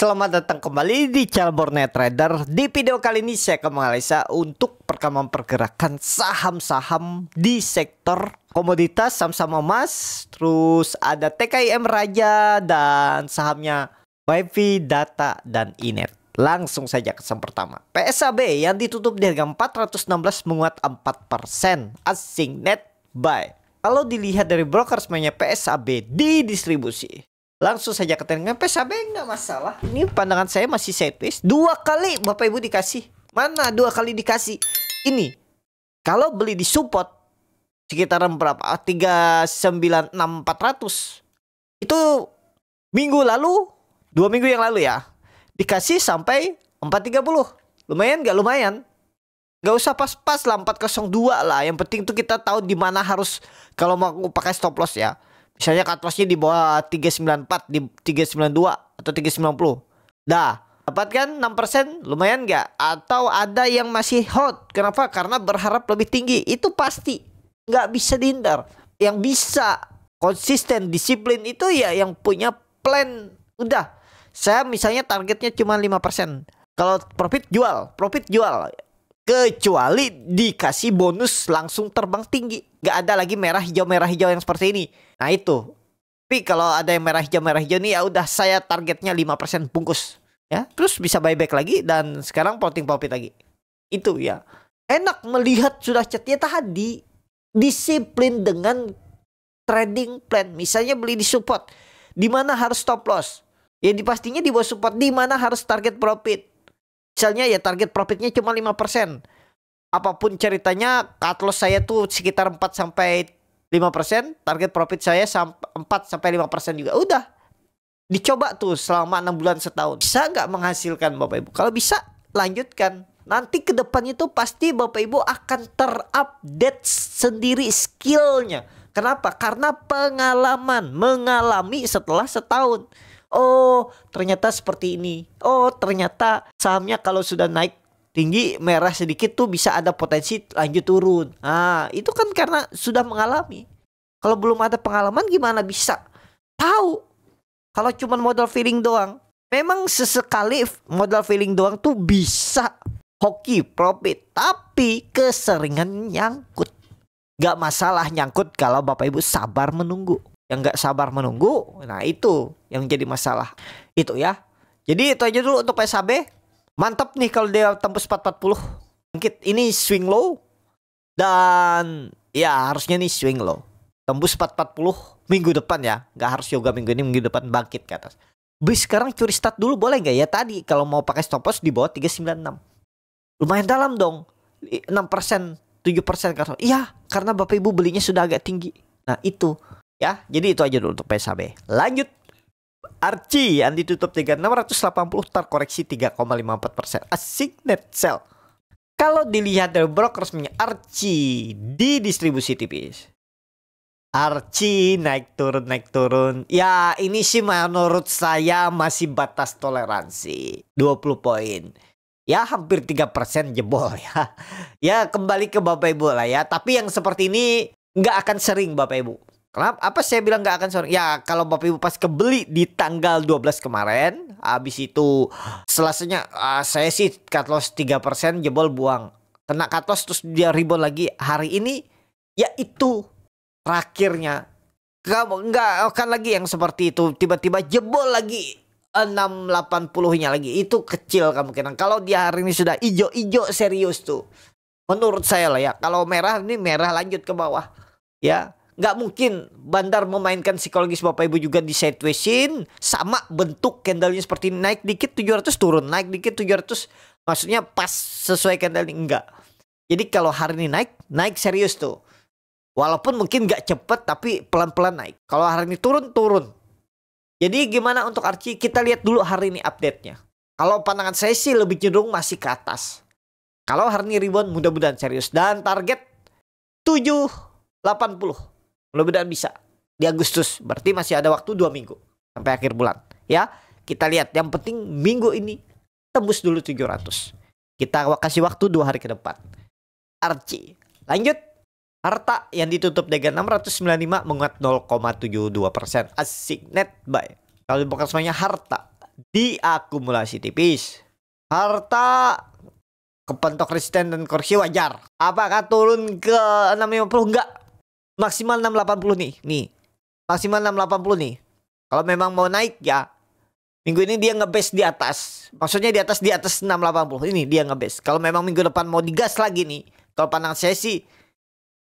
Selamat datang kembali di channel Borneo Trader. Di video kali ini saya akan menganalisa untuk perkembangan pergerakan saham-saham di sektor komoditas, saham-saham emas, terus ada TKIM Raja dan sahamnya Wifi Data dan Inet. Langsung saja ke saham pertama. PSAB yang ditutup di harga 416 menguat 4%. Asing net buy. Kalau dilihat dari broker semuanya PSAB di distribusi, langsung saja ke trendnya PSAB nggak masalah. Ini pandangan saya masih sideways. 2 kali Bapak Ibu dikasih. Mana 2 kali dikasih? Ini kalau beli di support sekitaran berapa? 396.400. Itu minggu lalu, 2 minggu yang lalu ya. Dikasih sampai 430. Lumayan nggak? Lumayan. Nggak usah pas-pas lah 402 lah. Yang penting tuh kita tahu di mana harus kalau mau pakai stop loss ya. Misalnya cut loss-nya di bawah 394, di 392 atau 390. Dah, dapatkan 6%, lumayan nggak? Atau ada yang masih hot. Kenapa? Karena berharap lebih tinggi. Itu pasti nggak bisa dihindar. Yang bisa konsisten, disiplin itu ya yang punya plan. Udah, saya misalnya targetnya cuma 5%. Kalau profit jual, kecuali dikasih bonus langsung terbang tinggi. Nggak ada lagi merah hijau yang seperti ini. Nah itu. Tapi kalau ada yang merah hijau nih ya udah, saya targetnya 5% bungkus. Ya, terus bisa buyback lagi dan sekarang floating profit lagi. Itu ya. Enak melihat sudah chatnya tadi. Disiplin dengan trading plan. Misalnya beli di support, di mana harus stop loss. Ya pastinya di bawah support, di mana harus target profit. Misalnya ya target profitnya cuma 5%. Apapun ceritanya, cut loss saya tuh sekitar 4-5%. Target profit saya 4-5% juga. Udah. Dicoba tuh selama 6 bulan setahun. Bisa nggak menghasilkan Bapak Ibu? Kalau bisa, lanjutkan. Nanti ke depannya tuh pasti Bapak Ibu akan terupdate sendiri skillnya. Kenapa? Karena pengalaman. Mengalami setelah setahun. Oh, ternyata seperti ini. Oh, ternyata sahamnya kalau sudah naik tinggi, merah sedikit tuh bisa ada potensi lanjut turun. Nah, itu kan karena sudah mengalami. Kalau belum ada pengalaman gimana bisa tahu? Kalau cuma modal feeling doang. Memang sesekali modal feeling doang tuh bisa hoki profit. Tapi keseringan nyangkut. Gak masalah nyangkut kalau Bapak Ibu sabar menunggu. Yang nggak sabar menunggu, nah itu yang jadi masalah. Itu ya. Jadi itu aja dulu untuk PSAB. Mantap nih kalau dia tembus 440. Mungkin ini swing low. Dan ya harusnya nih swing low. Tembus 440 minggu depan ya. Nggak harus juga minggu ini, minggu depan bangkit ke atas. Bis sekarang curi start dulu boleh nggak ya? Tadi kalau mau pakai stop loss di bawah 396. Lumayan dalam dong. 6%, 7% kan. Iya, karena Bapak Ibu belinya sudah agak tinggi. Nah itu. Ya, jadi itu aja dulu untuk PSAB. Lanjut. Archie yang ditutup 3680 terkoreksi 3,54%. Asik net sell. Kalau dilihat dari broker resminya Archie di distribusi tipis. Archie naik turun. Ya, ini sih menurut saya masih batas toleransi 20 poin. Ya, hampir 3% jebol ya. Ya, kembali ke Bapak Ibu lah ya. Tapi yang seperti ini nggak akan sering Bapak Ibu. Kenapa? Apa saya bilang nggak akan sore? Ya kalau Bapak Ibu pas kebeli di tanggal 12 kemarin, habis itu selasanya saya sih cut loss 3% jebol buang. Kena cut loss terus dia rebound lagi hari ini, ya itu terakhirnya. Kamu nggak akan lagi yang seperti itu tiba-tiba jebol lagi 680-nya lagi. Itu kecil kemungkinan. Kalau dia hari ini sudah ijo-ijo serius tuh. Menurut saya lah ya. Kalau merah ini merah lanjut ke bawah. Ya. Nggak mungkin bandar memainkan psikologis Bapak Ibu juga di sidewaysin. Sama bentuk candlenya seperti ini. Naik dikit 700 turun. Naik dikit 700. Maksudnya pas sesuai candle ini. Enggak. Jadi kalau hari ini naik serius tuh. Walaupun mungkin nggak cepet tapi pelan-pelan naik. Kalau hari ini turun. Jadi gimana untuk Archie? Kita lihat dulu hari ini update-nya. Kalau pandangan saya sih lebih cenderung masih ke atas. Kalau hari ini rebound mudah-mudahan serius. Dan target 780. Mudah-mudahan bisa di Agustus. Berarti masih ada waktu 2 minggu sampai akhir bulan. Ya, kita lihat. Yang penting minggu ini tembus dulu 700. Kita kasih waktu 2 hari ke depan. Archie. Lanjut. Harta yang ditutup dengan 695 menguat 0,72%. Asik net buy. Kalau bukan semuanya harta diakumulasi tipis. Harta kepentok resisten dan koreksi wajar. Apakah turun ke 650? Enggak. Maksimal 680 nih. Nih. Maksimal 680 nih. Kalau memang mau naik ya. Minggu ini dia ngebase di atas. Maksudnya di atas 680. Ini dia ngebase. Kalau memang minggu depan mau digas lagi nih. Kalau pandangan saya sih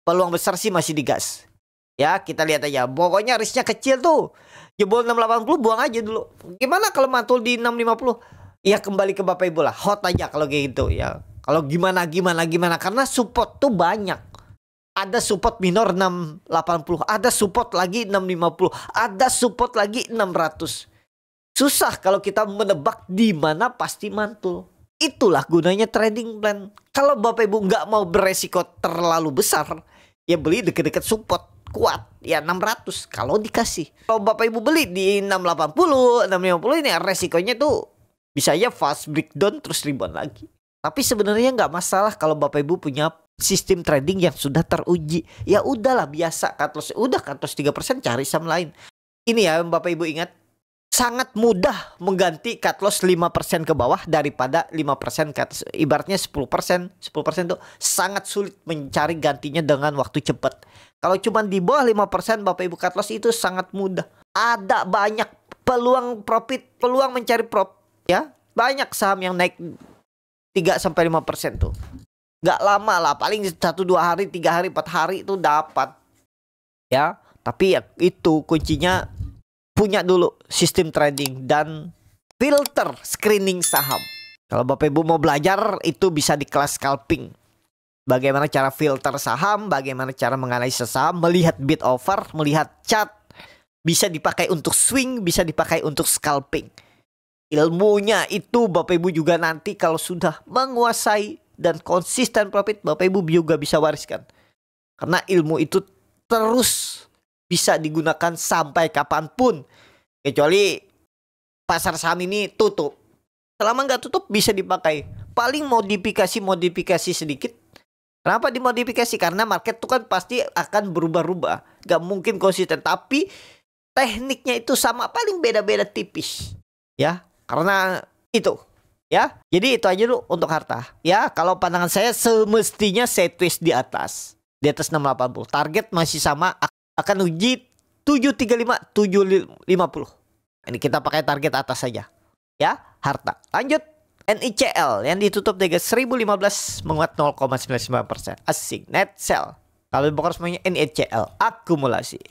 peluang besar sih masih digas. Ya, kita lihat aja. Pokoknya risknya kecil tuh. Jebol 680 buang aja dulu. Gimana kalau mantul di 650? Ya kembali ke Bapak Ibu lah. Hot aja kalau kayak gitu ya. Kalau gimana karena support tuh banyak. Ada support minor 680, ada support lagi 650, ada support lagi 600. Susah kalau kita menebak di mana pasti mantul. Itulah gunanya trading plan. Kalau Bapak Ibu nggak mau beresiko terlalu besar, ya beli deket-deket support kuat, ya 600 kalau dikasih. Kalau Bapak Ibu beli di 680, 650 ini resikonya tuh bisa aja fast breakdown terus rebound lagi. Tapi sebenarnya nggak masalah kalau Bapak Ibu punya sistem trading yang sudah teruji. Ya udahlah biasa cut loss. Udah cut loss 3% cari saham lain. Ini ya Bapak Ibu ingat. Sangat mudah mengganti cut loss 5% ke bawah daripada 5% ke atas. Ibaratnya 10%. 10% tuh sangat sulit mencari gantinya dengan waktu cepat. Kalau cuma di bawah 5% Bapak Ibu cut loss itu sangat mudah. Ada banyak peluang profit. Peluang mencari profit ya. Banyak saham yang naik 3-5% tuh. Gak lama lah, paling 1-2 hari, 3 hari, 4 hari itu dapat. Ya, tapi ya itu kuncinya punya dulu sistem trading dan filter screening saham. Kalau Bapak Ibu mau belajar itu bisa di kelas scalping. Bagaimana cara filter saham, bagaimana cara menganalisa saham, melihat bid offer, melihat chart. Bisa dipakai untuk swing, bisa dipakai untuk scalping. Ilmunya itu Bapak Ibu juga nanti kalau sudah menguasai dan konsisten profit, Bapak Ibu juga bisa wariskan. Karena ilmu itu terus bisa digunakan sampai kapanpun. Kecuali pasar saham ini tutup. Selama nggak tutup bisa dipakai. Paling modifikasi sedikit. Kenapa dimodifikasi? Karena market itu kan pasti akan berubah-ubah. Gak mungkin konsisten. Tapi tekniknya itu sama, paling beda-beda tipis. Ya, karena itu. Ya, jadi itu aja dulu untuk harta. Ya, kalau pandangan saya semestinya sideways di atas 680. Target masih sama, akan uji 735, 750. Ini kita pakai target atas saja. Ya, harta. Lanjut, NICL yang ditutup di 1015 menguat 0,99%. Asing, net sell. Kalau bokor semuanya NICL akumulasi.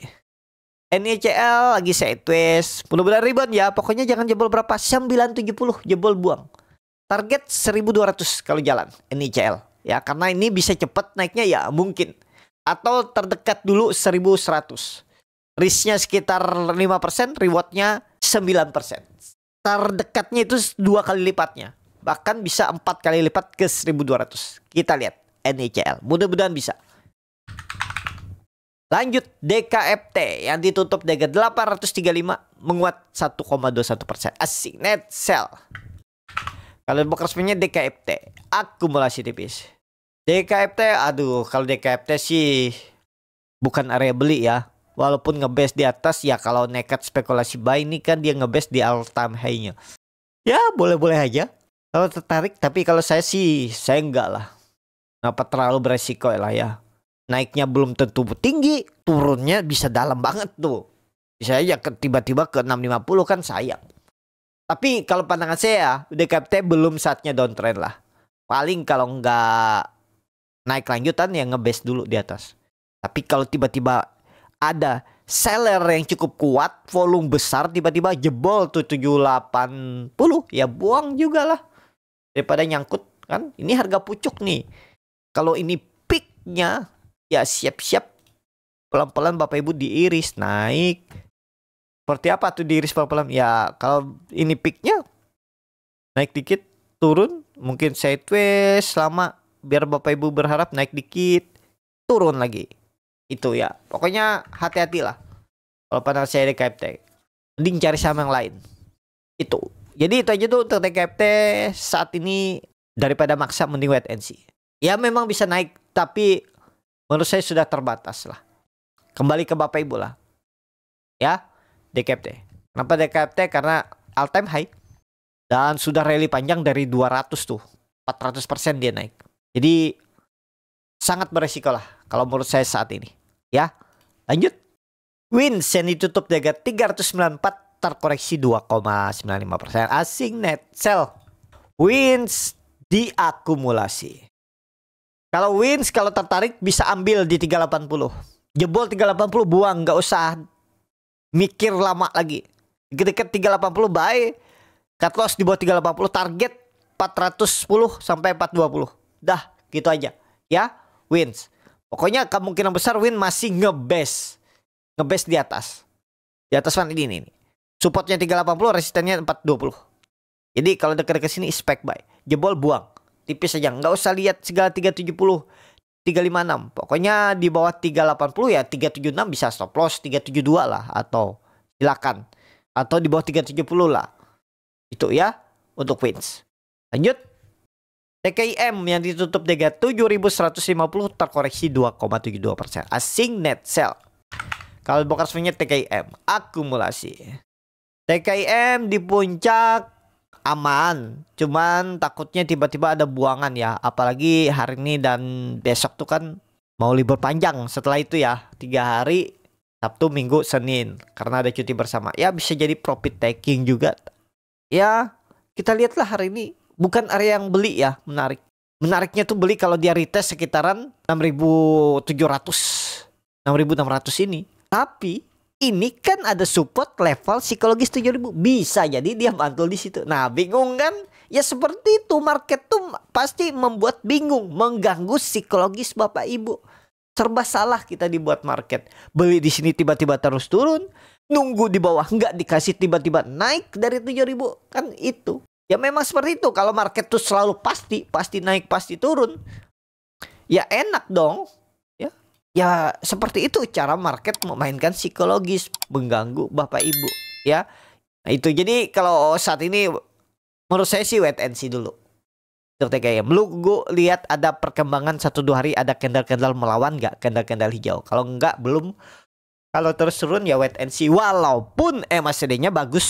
NICL lagi sideways, mudah-mudahan rebound ya. Pokoknya jangan jebol berapa, 970 jebol buang. Target 1200 kalau jalan NICL ya, karena ini bisa cepat naiknya ya mungkin. Atau terdekat dulu 1100. Risknya sekitar 5%, rewardnya 9%. Terdekatnya itu 2 kali lipatnya. Bahkan bisa 4 kali lipat ke 1200. Kita lihat NICL, mudah-mudahan bisa. Lanjut DKFT yang ditutup DG 835 menguat 1,21%. Asik, net sell. Kalau box resminya DKFT akumulasi tipis. DKFT, aduh, kalau DKFT sih bukan area beli ya. Walaupun ngebase di atas ya, kalau nekat spekulasi buy ini kan dia ngebase di all time high-nya. Ya boleh-boleh aja kalau tertarik, tapi kalau saya sih saya enggak lah. Kenapa terlalu beresiko lah ya. Naiknya belum tentu tinggi, turunnya bisa dalam banget tuh. Bisa aja tiba-tiba ke 650 kan sayang. Tapi kalau pandangan saya, DKFT belum saatnya downtrend lah. Paling kalau nggak naik lanjutan ya ngebase dulu di atas. Tapi kalau tiba-tiba ada seller yang cukup kuat, volume besar, tiba-tiba jebol tuh 780, ya buang juga lah. Daripada nyangkut kan. Ini harga pucuk nih. Kalau ini peaknya, ya siap-siap pelan-pelan Bapak Ibu diiris naik. Seperti apa tuh diiris pelan-pelan? Ya kalau ini peaknya naik dikit, turun, mungkin sideways lama, biar Bapak Ibu berharap naik dikit, turun lagi. Itu ya, pokoknya hati-hatilah. Kalau pada saya DKFT, mending cari saham yang lain. Itu. Jadi itu aja tuh untuk DKFT saat ini, daripada maksa mending wait and see. Ya memang bisa naik, tapi menurut saya sudah terbatas lah. Kembali ke Bapak Ibu lah. Ya, DKFT. Kenapa DKFT? Karena all time high. Dan sudah rally panjang dari 200 tuh. 400% dia naik. Jadi sangat beresiko lah kalau menurut saya saat ini. Ya, lanjut. Wins yang ditutup di harga 394 terkoreksi 2,95%. Asing net sell. Wins diakumulasi. Kalau wins, kalau tertarik bisa ambil di 380. Jebol 380 buang, nggak usah mikir lama lagi. Deket-deket 380 buy. Cut loss di bawah 380, target 410 sampai 420. Dah, gitu aja. Ya, wins. Pokoknya kemungkinan besar win masih ngebase di atas. Di atas kan ini nih. Supportnya 380, resistennya 420. Jadi kalau dekat-dekat sini spec buy. Jebol buang. Tipis aja, nggak usah lihat segala 370, 356. Pokoknya di bawah 380 ya 376 bisa stop loss, 372 lah atau silakan. Atau di bawah 370 lah. Itu ya untuk wins. Lanjut. TKIM yang ditutup di harga 7.150 terkoreksi 2,72%. Asing net sell. Kalau bokar swingnya TKIM akumulasi. TKIM di puncak aman, cuman takutnya tiba-tiba ada buangan ya. Apalagi hari ini dan besok tuh kan mau libur panjang. Setelah itu ya 3 hari, Sabtu, Minggu, Senin, karena ada cuti bersama. Ya bisa jadi profit taking juga. Ya kita lihatlah hari ini. Bukan area yang beli ya, menarik. Menariknya tuh beli kalau dia retest sekitaran 6.700, 6.600 ini. Tapi ini kan ada support level psikologis 7.000. Bisa jadi dia mantul di situ. Nah, bingung kan? Ya seperti itu, market tuh pasti membuat bingung, mengganggu psikologis Bapak Ibu. Serba salah kita dibuat market. Beli di sini tiba-tiba terus turun, nunggu di bawah nggak dikasih tiba-tiba naik dari 7.000. Kan itu. Ya memang seperti itu. Kalau market tuh selalu pasti naik, pasti turun. Ya enak dong. Ya seperti itu cara market memainkan psikologis, mengganggu Bapak Ibu. Ya. Nah itu jadi kalau saat ini menurut saya sih wait and see dulu. Untuk TKIM. Lu lihat ada perkembangan 1-2 hari, ada candle-candle melawan nggak? Candle-candle hijau. Kalau nggak belum. Kalau terus turun ya wait and see. Walaupun MACD-nya bagus,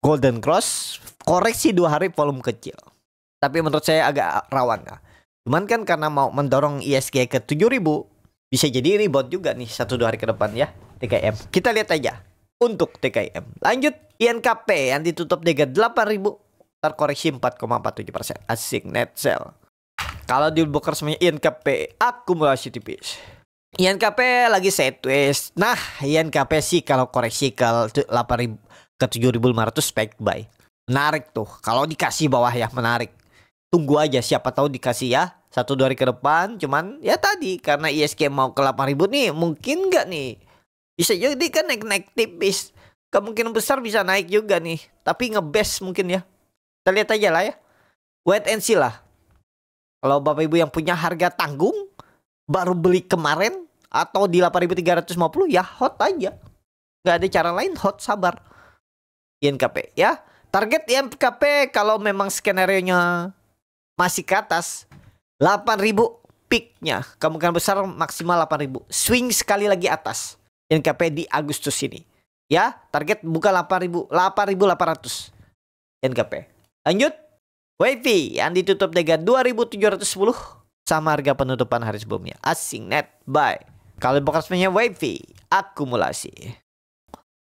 golden cross, koreksi 2 hari volume kecil. Tapi menurut saya agak rawan. Nah. Cuman kan karena mau mendorong ISG ke 7.000, bisa jadi rebound juga nih 1-2 hari ke depan ya TKIM. Kita lihat aja untuk TKIM. Lanjut INKP yang ditutup di 8.000 terkoreksi 4,47%. Asik net sell. Kalau di broker semuanya INKP akumulasi tipis. INKP lagi sideways. Nah, INKP sih kalau koreksi ke 8.000 ke 7.500 spec buy. Menarik tuh. Kalau dikasih bawah ya menarik. Tunggu aja siapa tahu dikasih ya 1-2 hari ke depan. Cuman ya tadi karena ISG mau ke 8.000 nih, mungkin nggak nih? Bisa jadi kan naik-naik tipis. Kemungkinan besar bisa naik juga nih. Tapi ngebest mungkin ya. Kita lihat aja lah ya. Wait and see lah. Kalau Bapak Ibu yang punya harga tanggung, baru beli kemarin atau di 8.350 ya hot aja. Nggak ada cara lain, hot, sabar. INKP ya. Target INKP kalau memang skenario-nya masih ke atas 8.000 peaknya, kemungkinan besar maksimal 8.000. Swing sekali lagi atas INKP di Agustus ini. Ya, target buka 8.000, 8.800 INKP. Lanjut. WIFI yang ditutup dengan 2.710 sama harga penutupan hari sebelumnya. Asing net buy. Kalau bokasnya WIFI akumulasi.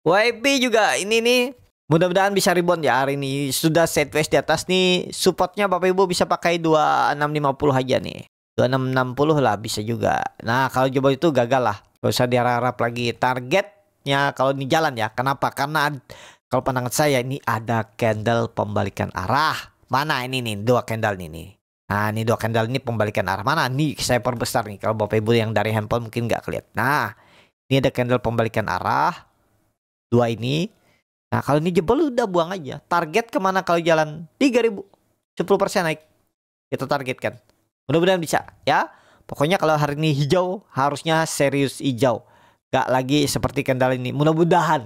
WIFI juga ini nih mudah-mudahan bisa rebound ya hari ini. Sudah sideways di atas nih. Supportnya Bapak Ibu bisa pakai 2650 aja nih. 2660 lah bisa juga. Nah kalau jebol itu gagal lah. Gak usah diharap lagi. Targetnya kalau ini jalan ya. Kenapa? Karena kalau pandangan saya ini ada candle pembalikan arah. Mana ini nih 2 candle ini. Nah ini 2 candle ini pembalikan arah. Mana nih saya perbesar nih. Kalau Bapak Ibu yang dari handphone mungkin nggak kelihatan. Nah ini ada candle pembalikan arah. 2 ini. Nah kalau ini jebol udah buang aja. Target kemana kalau jalan? 3.000. 10% naik. Kita targetkan. Mudah-mudahan bisa ya. Pokoknya kalau hari ini hijau harusnya serius hijau. Gak lagi seperti candle ini. Mudah-mudahan.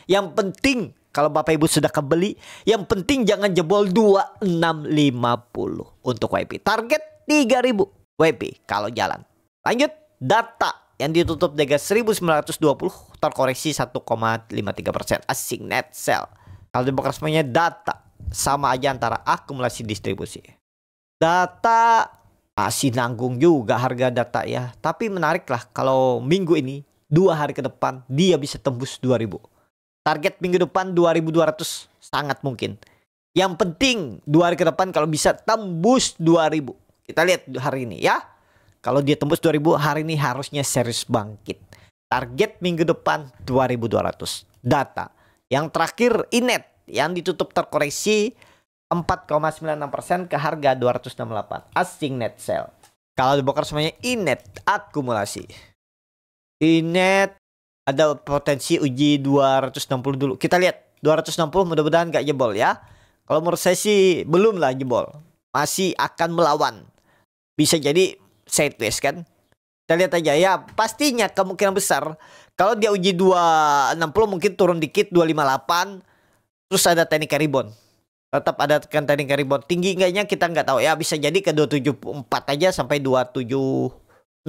Yang penting kalau Bapak Ibu sudah kebeli. Yang penting jangan jebol 2650 untuk WIP. Target 3.000 WIP kalau jalan. Lanjut data. Yang ditutup dengan 1920 terkoreksi 1,53%. Asing net sell. Kalau dibongkar semuanya data. sama aja antara akumulasi distribusi. Data masih nanggung juga harga data ya. Tapi menarik lah kalau minggu ini 2 hari ke depan dia bisa tembus 2000. Target minggu depan 2200 sangat mungkin. Yang penting 2 hari ke depan kalau bisa tembus 2000. Kita lihat hari ini ya. Kalau dia tembus 2000 hari ini harusnya serius bangkit. Target minggu depan 2200. Data. Yang terakhir Inet yang ditutup terkoreksi 4,96% ke harga 268. Asing net sell. Kalau dibongkar semuanya Inet akumulasi. Inet ada potensi uji 260 dulu. Kita lihat 260 mudah-mudahan gak jebol ya. Kalau menurut saya sih belum lah jebol. Masih akan melawan. Bisa jadi sideways kan. Kita lihat aja ya. Pastinya kemungkinan besar kalau dia uji 260 mungkin turun dikit 258. Terus ada teknik rebound. Tetap ada tekan teknik rebound. Tinggi enggaknya kita nggak tahu ya. Bisa jadi ke 274 aja sampai 276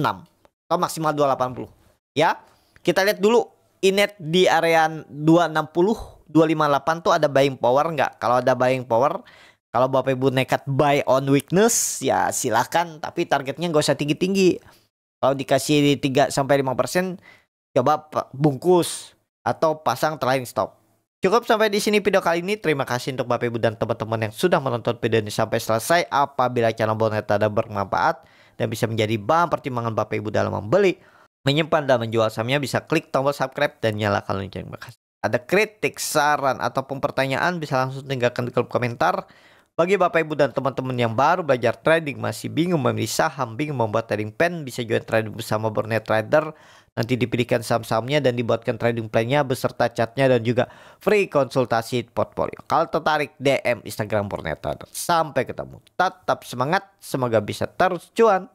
atau maksimal 280. Ya. Kita lihat dulu Inet di area 260 258 tuh ada buying power nggak? Kalau ada buying power, kalau Bapak Ibu nekat buy on weakness ya silahkan, tapi targetnya nggak usah tinggi-tinggi. Kalau dikasih 3-5% coba bungkus atau pasang trailing stop. Cukup sampai di sini video kali ini. Terima kasih untuk Bapak Ibu dan teman-teman yang sudah menonton video ini sampai selesai. Apabila channel Borneta ada bermanfaat dan bisa menjadi bahan pertimbangan Bapak Ibu dalam membeli, menyimpan dan menjual sahamnya, bisa klik tombol subscribe dan nyalakan lonceng. Terima kasih. Ada kritik, saran, ataupun pertanyaan bisa langsung tinggalkan di kolom komentar. Bagi Bapak Ibu dan teman-teman yang baru belajar trading, masih bingung memilih saham, bingung membuat trading plan, bisa join trading bersama Bornet Trader. Nanti dipilihkan saham-sahamnya dan dibuatkan trading plan-nya beserta chartnya dan juga free konsultasi portfolio. Kalau tertarik DM Instagram Bornet Trader. Sampai ketemu. Tetap semangat, semoga bisa terus cuan.